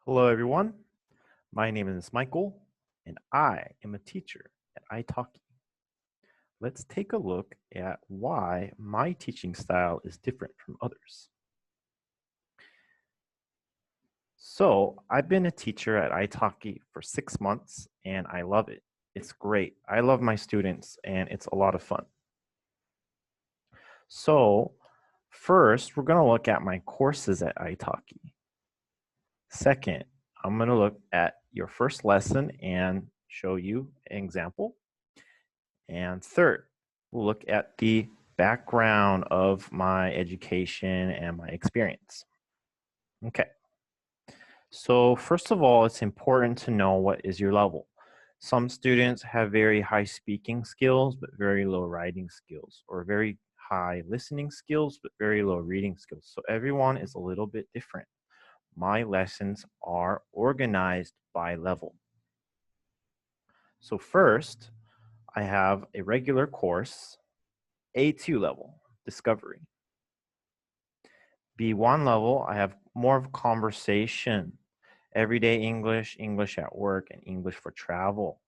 Hello, everyone. My name is Michael, and I am a teacher at iTalki. Let's take a look at why my teaching style is different from others. So, I've been a teacher at iTalki for 6 months, and I love it. It's great. I love my students, and it's a lot of fun. So, first, we're going to look at my courses at iTalki. Second, I'm going to look at your first lesson and show you an example. And third, we'll look at the background of my education and my experience. Okay, so first of all, it's important to know what is your level. Some students have very high speaking skills, but very low writing skills, or very high listening skills, but very low reading skills. So everyone is a little bit different. My lessons are organized by level. So first, I have a regular course, A2 level, discovery. B1 level, I have more of conversation, everyday English, English at work, and English for travel.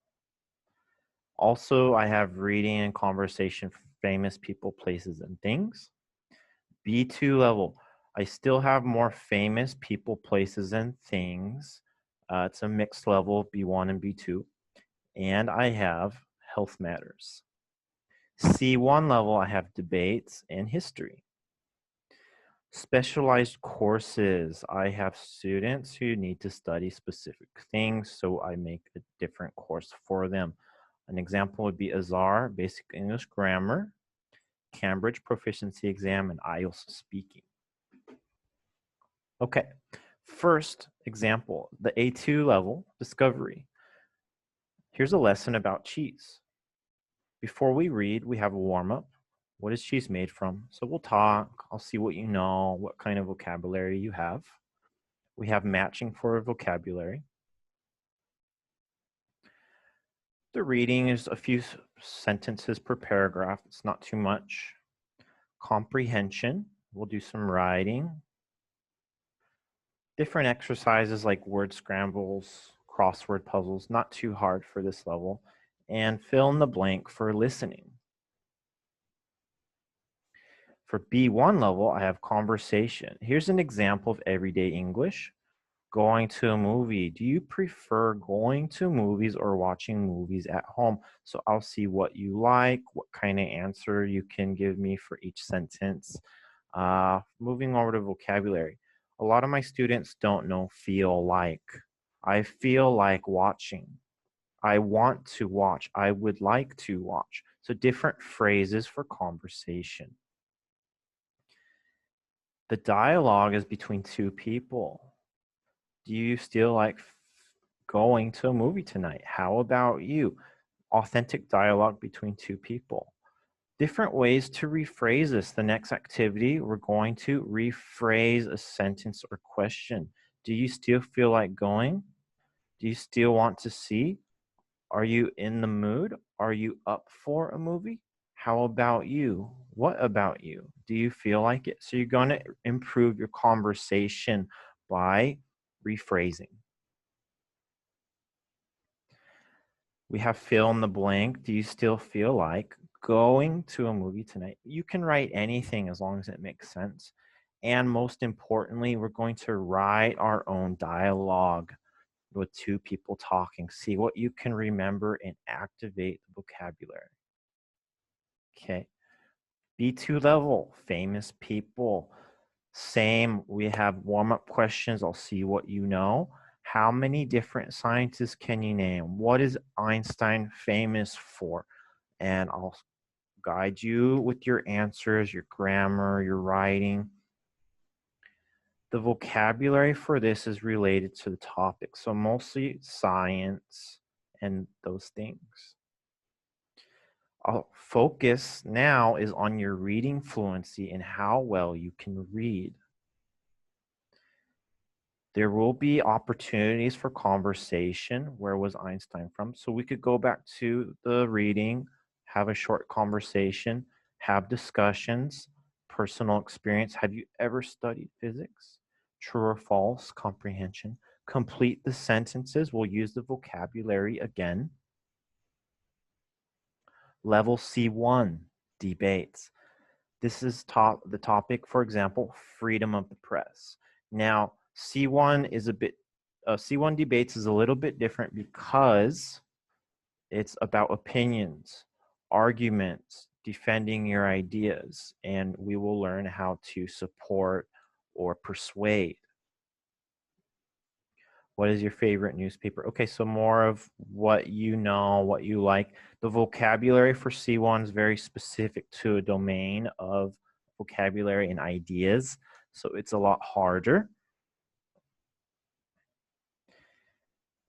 Also, I have reading and conversation for famous people, places, and things. B2 level, I still have more famous people, places, and things. It's a mixed level, B1 and B2. And I have health matters. C1 level, I have debates and history. Specialized courses. I have students who need to study specific things, so I make a different course for them. An example would be AZAR, Basic English Grammar, Cambridge Proficiency Exam, and IELTS Speaking. Okay, first example, the A2 level, Discovery. Here's a lesson about cheese. Before we read, we have a warm-up. What is cheese made from? So we'll talk. I'll see what you know, what kind of vocabulary you have. We have matching for vocabulary. The reading is a few sentences per paragraph. It's not too much. Comprehension, we'll do some writing. Different exercises like word scrambles, crossword puzzles, not too hard for this level. And fill in the blank for listening. For B1 level, I have conversation. Here's an example of everyday English. Going to a movie. Do you prefer going to movies or watching movies at home? So I'll see what you like, what kind of answer you can give me for each sentence. Moving over to vocabulary. A lot of my students don't know feel like. I feel like watching. I want to watch. I would like to watch. So different phrases for conversation. The dialogue is between two people. Do you still like going to a movie tonight? How about you? Authentic dialogue between two people. Different ways to rephrase this. The next activity, we're going to rephrase a sentence or question. Do you still feel like going? Do you still want to see? Are you in the mood? Are you up for a movie? How about you? What about you? Do you feel like it? So you're going to improve your conversation by rephrasing. We have fill in the blank. Do you still feel like going to a movie tonight? You can write anything as long as it makes sense. And most importantly, we're going to write our own dialogue with two people talking. See what you can remember and activate the vocabulary. Okay. B2 level, famous people. Same, we have warm-up questions. I'll see what you know. How many different scientists can you name? What is Einstein famous for? And I'll guide you with your answers, your grammar, your writing. The vocabulary for this is related to the topic, so mostly science and those things. Our focus now is on your reading fluency and how well you can read. There will be opportunities for conversation. Where was Einstein from? So we could go back to the reading, have a short conversation, have discussions, personal experience. Have you ever studied physics? True or false, comprehension. Complete the sentences. We'll use the vocabulary again. Level C1, debates. This is the topic, for example, freedom of the press. Now, C1 is C1 debates is a little bit different because it's about opinions, arguments, defending your ideas, and we will learn how to support or persuade. What is your favorite newspaper? Okay, so more of what you know, what you like. The vocabulary for C1 is very specific to a domain of vocabulary and ideas, so it's a lot harder.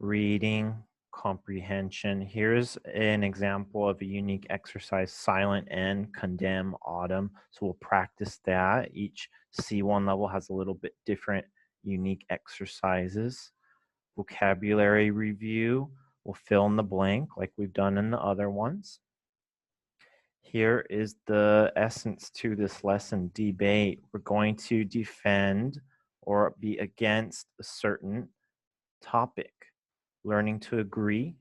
Reading, comprehension. Here's an example of a unique exercise, silent N, condemn, autumn. So we'll practice that. Each C1 level has a little bit different unique exercises. Vocabulary review, we'll fill in the blank like we've done in the other ones. Here is the essence to this lesson, debate. We're going to defend or be against a certain topic. Learning to agree,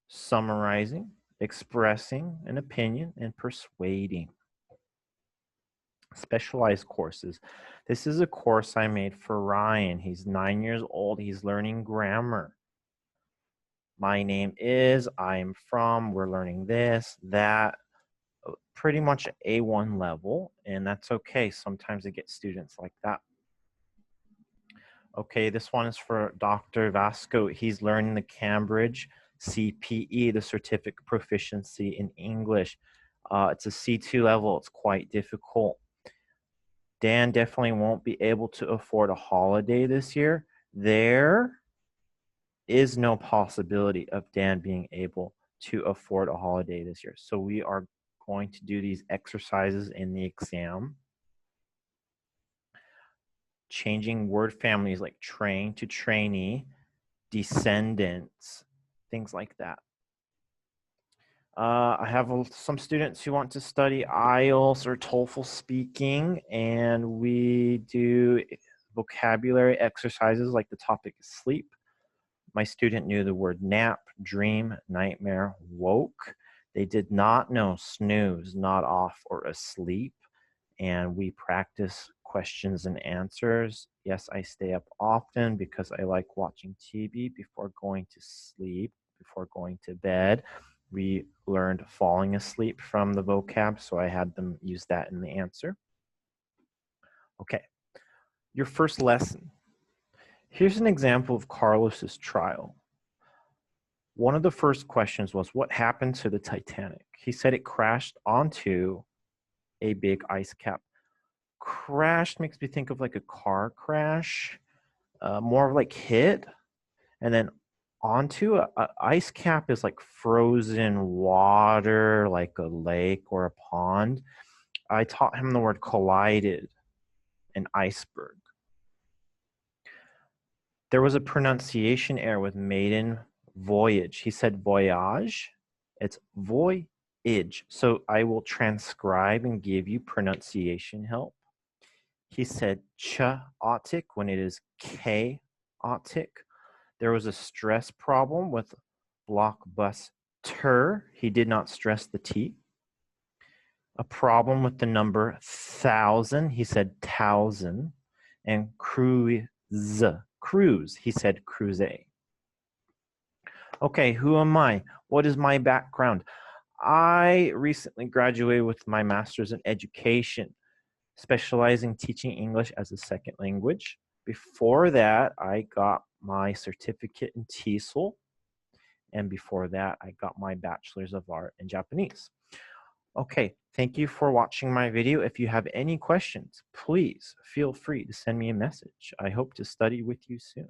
summarizing, expressing an opinion, and persuading. Specialized courses. This is a course I made for Ryan. He's 9 years old. He's learning grammar. My name is, I'm from, we're learning this, that, pretty much A1 level, and that's okay. Sometimes I get students like that. Okay, this one is for Dr. Vasco. He's learning the Cambridge CPE, the Certificate Proficiency in English. It's a C2 level. It's quite difficult. Dan definitely won't be able to afford a holiday this year. There is no possibility of Dan being able to afford a holiday this year. So we are going to do these exercises in the exam. Changing word families like train to trainee, descendants, things like that. I have some students who want to study IELTS or TOEFL speaking, and we do vocabulary exercises like the topic is sleep. My student knew the word nap, dream, nightmare, woke. They did not know snooze, not off, or asleep. And we practice questions and answers. Yes, I stay up often because I like watching TV before going to sleep, before going to bed. We learned falling asleep from the vocab, so I had them use that in the answer. Okay, your first lesson. Here's an example of Carlos's trial. One of the first questions was, what happened to the Titanic? He said it crashed onto a big ice cap. Crashed makes me think of like a car crash, more of like hit, and then onto a ice cap is like frozen water, like a lake or a pond. I taught him the word collided, an iceberg. There was a pronunciation error with maiden voyage. He said voyage. It's voyage. So I will transcribe and give you pronunciation help. He said chaotic when it is chaotic. There was a stress problem with blockbuster. He did not stress the T. A problem with the number 1,000. He said thousand. And cruise. Cruise. He said cruise. Okay, who am I? What is my background? I recently graduated with my master's in education, specializing teaching English as a second language. Before that, I got my certificate in TESOL, and before that, I got my bachelor's of art in Japanese. Okay, thank you for watching my video. If you have any questions, please feel free to send me a message. I hope to study with you soon.